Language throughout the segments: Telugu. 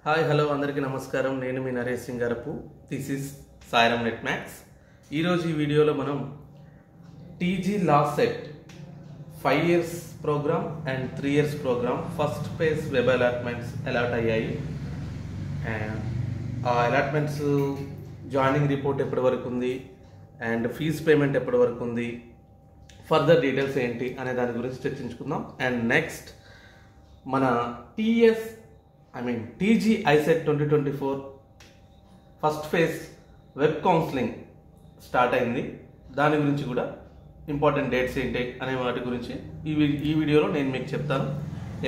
హాయ్ హలో అందరికీ నమస్కారం. నేను మీ Naresh Singarapu. This is Sairam net maths. ఈరోజు ఈ వీడియోలో మనం TG law set 5 years program and 3 years program first phase web allotments allot అయ్యాయి. అండ్ ఆ అలాట్మెంట్స్ జాయినింగ్ రిపోర్ట్ ఎప్పటి వరకు ఉంది అండ్ ఫీజ్ పేమెంట్ ఎప్పటి వరకు ఉంది, ఫర్దర్ డీటెయిల్స్ ఏంటి అనే దాని గురించి చర్చించుకుందాం. అండ్ నెక్స్ట్ మన TG ICET 2024 first phase web counselling start అయింది. దాని గురించి కూడా ఇంపార్టెంట్ డేట్స్ ఏంటి అనే వాటి గురించి ఈ వీడియోలో నేను మీకు చెప్తాను.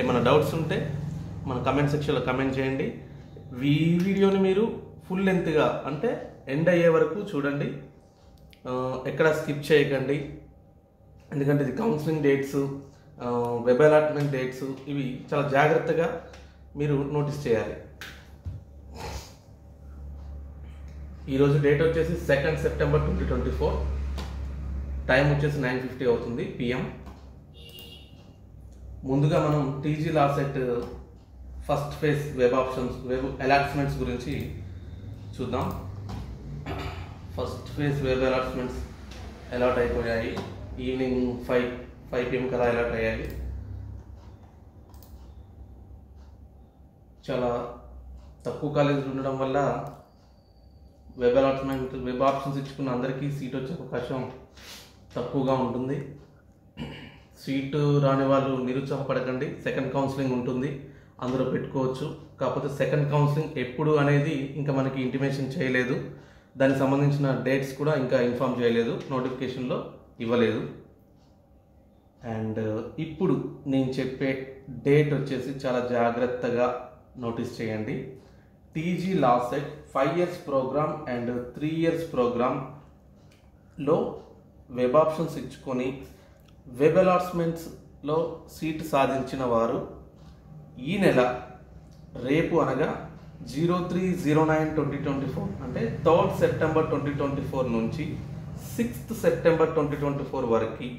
ఏమైనా డౌట్స్ ఉంటే మన కమెంట్ సెక్షన్లో కమెంట్ చేయండి. ఈ వీడియోని మీరు ఫుల్ లెంత్గా అంటే ఎండ్ అయ్యే వరకు చూడండి, ఎక్కడ స్కిప్ చేయకండి. ఎందుకంటే ఇది counselling dates, web allotment dates, ఇవి చాలా జాగ్రత్తగా మీరు నోటీస్ చేయాలి. ఈరోజు డేట్ వచ్చేసి 2nd September 2024. టైం వచ్చేసి 9:50 అవుతుంది PM. ముందుగా మనం టీజీ లా CET first phase web options, web allotments గురించి చూద్దాం. First phase web allotments allot అయిపోయాయి. ఈవినింగ్ 5 PM కదా అలాట్ అయ్యాయి. చాలా తక్కువ కాలేజీలు ఉండడం వల్ల వెబ్ అలాట్మెంట్, వెబ్ ఆప్షన్స్ ఇచ్చుకున్న అందరికీ సీట్ వచ్చే అవకాశం తక్కువగా ఉంటుంది. సీటు రాని వాళ్ళు నిరుత్సాహపడకండి. సెకండ్ కౌన్సిలింగ్ ఉంటుంది, అందులో పెట్టుకోవచ్చు. కాకపోతే సెకండ్ కౌన్సిలింగ్ ఎప్పుడు అనేది ఇంకా మనకి ఇంటిమేషన్ చేయలేదు. దానికి సంబంధించిన డేట్స్ కూడా ఇంకా ఇన్ఫామ్ చేయలేదు, నోటిఫికేషన్లో ఇవ్వలేదు. అండ్ ఇప్పుడు నేను చెప్పే డేట్ వచ్చేసి చాలా జాగ్రత్తగా నోటీస్ చేయండి. TG law set 5 years program and 3 years ప్రోగ్రామ్లో వెబ్ ఆప్షన్స్ ఇచ్చుకొని వెబ్ అలాట్మెంట్స్లో సీట్ సాధించిన వారు ఈ నెల రేపు అనగా 03/09/2024 అంటే 3rd September 2024 నుంచి 6th September 2024 వరకు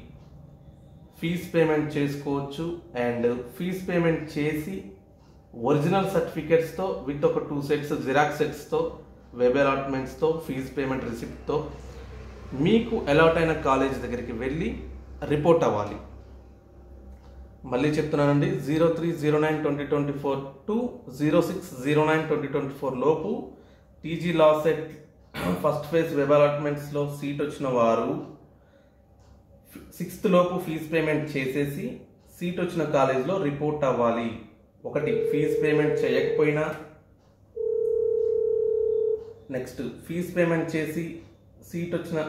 ఫీజ్ పేమెంట్ చేసుకోవచ్చు. అండ్ ఫీజ్ పేమెంట్ చేసి ఒరిజినల్ సర్టిఫికేట్స్తో విత్ ఒక 2 sets జిరాక్స్ సెట్స్తో, వెబ్ అలాట్మెంట్స్తో, ఫీజ్ పేమెంట్ రిసిప్ట్తో మీకు అలాట్ అయిన కాలేజ్ దగ్గరికి వెళ్ళి రిపోర్ట్ అవ్వాలి. మళ్ళీ చెప్తున్నానండి, 03/09/2024 to 06/09/2024 లోపు టీజీ లా సెట్ ఫస్ట్ ఫేజ్ వెబ్ అలాట్మెంట్స్లో సీట్ వచ్చిన వారు 6th లోపు ఫీజ్ పేమెంట్ చేసేసి సీట్ వచ్చిన కాలేజ్లో రిపోర్ట్ అవ్వాలి. ఒకటి, ఫీజ్ పేమెంట్ చేయకపోయినా, నెక్స్ట్ ఫీజ్ పేమెంట్ చేసి సీట్ వచ్చిన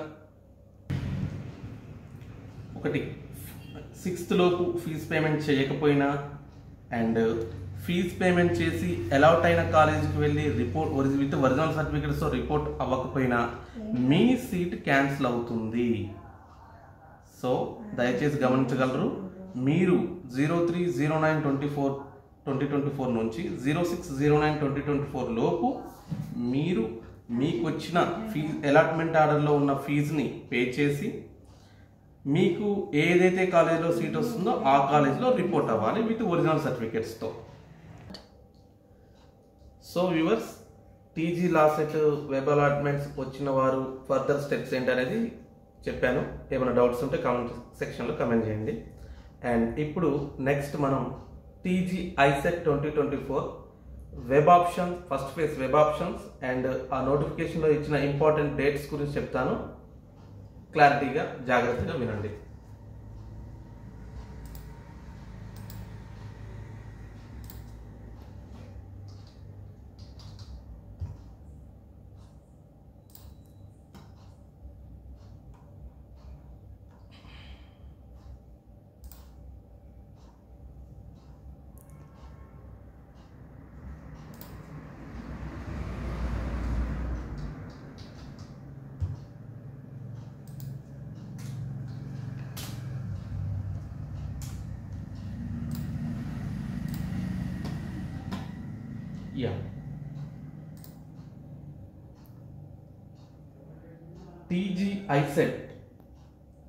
6th లోపు ఫీజ్ పేమెంట్ చేయకపోయినా అండ్ ఫీజ్ పేమెంట్ చేసి అలాట్ అయిన కాలేజీకి వెళ్ళి రిపోర్ట్ విత్ ఒరిజినల్ సర్టిఫికేట్స్తో రిపోర్ట్ అవ్వకపోయినా మీ సీట్ క్యాన్సిల్ అవుతుంది. సో దయచేసి గమనించగలరు. మీరు 03/09/2024 నుంచి 06/09/2024 లోపు మీరు మీకు వచ్చిన ఫీజ్ అలాట్మెంట్ ఆర్డర్లో ఉన్న ఫీజుని పే చేసి మీకు ఏదైతే కాలేజీలో సీట్ వస్తుందో ఆ కాలేజీలో రిపోర్ట్ అవ్వాలి విత్ ఒరిజినల్ సర్టిఫికేట్స్తో. సో వ్యూవర్స్, టీజీ లా సెట్ వెబ్ అలాట్మెంట్స్ వచ్చిన వారు ఫర్దర్ స్టెప్స్ ఏంటనేది చెప్పాను. ఏమైనా డౌట్స్ ఉంటే కామెంట్ సెక్షన్లో కమెంట్ చేయండి. అండ్ ఇప్పుడు నెక్స్ట్ మనం TG ICET 2024 web option first phase web options and ఆ నోటిఫికేషన్లో ఇచ్చిన ఇంపార్టెంట్ డేట్స్ గురించి చెప్తాను. క్లారిటీగా జాగ్రత్తగా వినండి.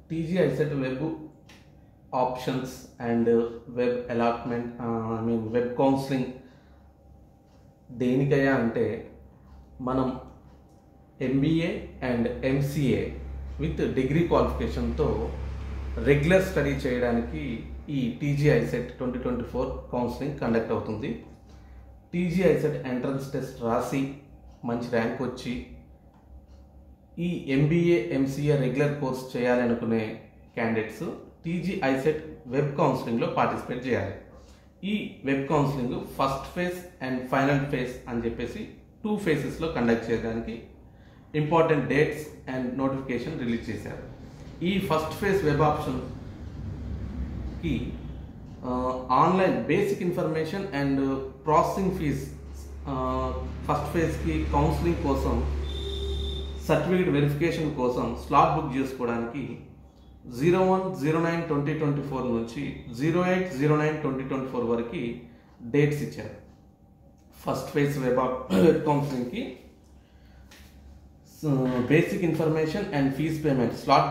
TG ICET web options and web allotment web counselling దేనికయ్యా అంటే మనం MBA and MCA with degree క్వాలిఫికేషన్తో రెగ్యులర్ స్టడీ చేయడానికి ఈ TG ICET 2024 కౌన్సిలింగ్ కండక్ట్ అవుతుంది. TG ICET ఎంట్రన్స్ టెస్ట్ రాసి మంచి ర్యాంక్ వచ్చి ఈ MBA MCA రెగ్యులర్ కోర్స్ చేయాలనుకునే క్యాండిడేట్స్ TG ICET వెబ్ కౌన్సిలింగ్లో పార్టిసిపేట్ చేయాలి. ఈ web counselling first phase and final phase అని చెప్పేసి 2 ఫేజెస్లో కండక్ట్ చేయడానికి important dates and notification release చేశారు. ఈ ఫస్ట్ ఫేజ్ వెబ్ ఆప్షన్కి online basic information and processing fees first ఫేజ్కి కౌన్సిలింగ్ కోసం సర్టిఫికేట్ వెరిఫికేషన్ కోసం స్లాట్ బుక్ చేసుకోవడానికి 01/09/2024 నుంచి 08/09/2024 వరకు డేట్స్ ఇచ్చారు. ఫస్ట్ ఫేజ్ వెబ్ కౌన్సిలింగ్కి basic information and fees payment slot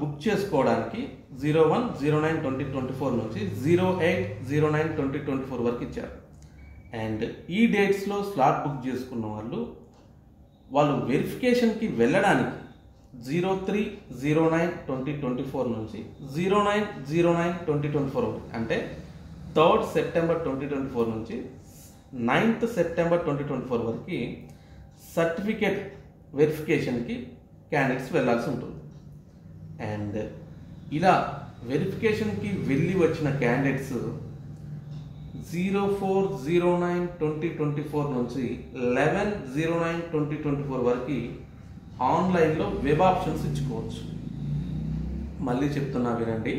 book చేసుకోవడానికి 01/09/2024 నుంచి 08/09/2024 వరకు ఇచ్చారు. అండ్ ఈ డేట్స్లో స్లాట్ బుక్ చేసుకున్న వాళ్ళు వెరిఫికేషన్కి వెళ్ళడానికి 03/09/2024 నుంచి 09/09/2024 అంటే 3rd September 2024 నుంచి 9th September 2024 వరకు సర్టిఫికేట్ వెరిఫికేషన్కి క్యాండిడేట్స్ వెళ్ళాల్సి ఉంటుంది. అండ్ ఇలా వెరిఫికేషన్కి వెళ్ళి వచ్చిన క్యాండిడేట్స్ 04/09/2024 నుంచి 11/09/2024 వరకు ఆన్లైన్లో వెబ్ ఆప్షన్స్ ఇచ్చుకోవచ్చు. మళ్ళీ చెప్తున్నా వినండి,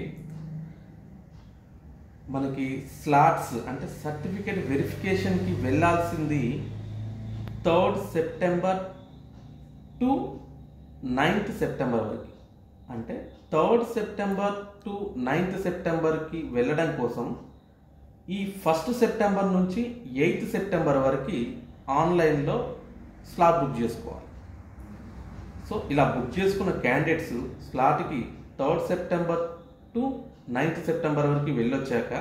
మనకి స్లాట్స్ అంటే సర్టిఫికేట్ వెరిఫికేషన్కి వెళ్ళాల్సింది 3rd September to 9th September వరకు. అంటే 3rd September టు 9th Septemberకి వెళ్ళడం కోసం ఈ 1st September నుంచి 8th September వరకు ఆన్లైన్లో స్లాట్ బుక్ చేసుకోవాలి. సో ఇలా బుక్ చేసుకున్న క్యాండిడేట్స్ స్లాట్కి 3rd September to 9th September వరకు వెళ్ళొచ్చాక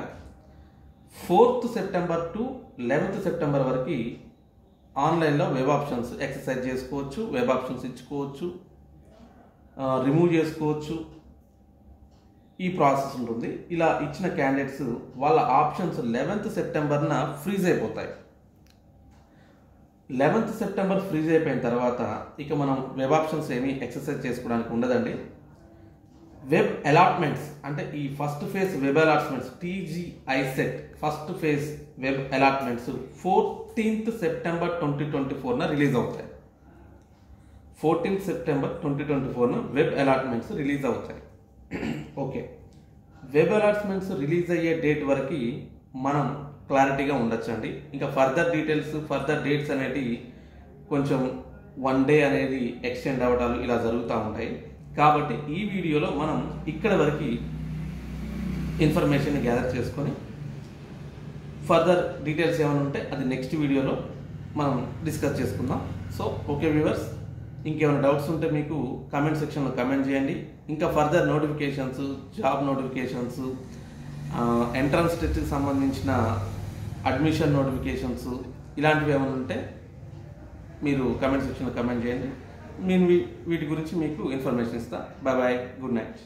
4th September to 11th September వరకు ఆన్లైన్లో వెబ్ ఆప్షన్స్ ఎక్సర్సైజ్ చేసుకోవచ్చు, వెబ్ ఆప్షన్స్ ఇచ్చుకోవచ్చు, రిమూవ్ చేసుకోవచ్చు. ఈ ప్రాసెస్ ఉంటుంది. ఇలా ఇచ్చిన క్యాండిడేట్స్ వాళ్ళ ఆప్షన్స్ 11th September ఫ్రీజ్ అయిపోతాయి. 11th September ఫ్రీజ్ అయిపోయిన తర్వాత ఇక మనం వెబ్ ఆప్షన్స్ ఏమీ ఎక్సర్సైజ్ చేసుకోవడానికి ఉండదండి. వెబ్ అలాట్మెంట్స్ అంటే ఈ first phase web allotments TG ICET first phase web allotments 14th September 2024 release అవుతాయి. 14th September 2024 web allotments release అవుతాయి. ఓకే, వెబ్ అలాట్మెంట్స్ రిలీజ్ అయ్యే డేట్ వరకు మనం క్లారిటీగా ఉండొచ్చండి. ఇంకా ఫర్దర్ డేట్స్ అనేవి కొంచెం 1 day అనేది ఎక్స్టెండ్ అవ్వడాలు ఇలా జరుగుతూ ఉంటాయి. కాబట్టి ఈ వీడియోలో మనం ఇక్కడ వరకు ఇన్ఫర్మేషన్ గ్యాదర్ చేసుకొని ఫర్దర్ డీటెయిల్స్ ఏమైనా ఉంటే అది నెక్స్ట్ వీడియోలో మనం డిస్కస్ చేసుకుందాం. సో ఓకే వ్యూవర్స్, ఇంకేమైనా డౌట్స్ ఉంటే మీకు కామెంట్ సెక్షన్లో కామెంట్ చేయండి. ఇంకా further notifications, job notifications, entrance టెస్ట్కి సంబంధించిన అడ్మిషన్ నోటిఫికేషన్స్ ఇలాంటివి ఏమైనా ఉంటే మీరు కామెంట్ సెక్షన్లో కామెంట్ చేయండి. నేను వీటి గురించి మీకు ఇన్ఫర్మేషన్ ఇస్తాను. Bye bye, good night.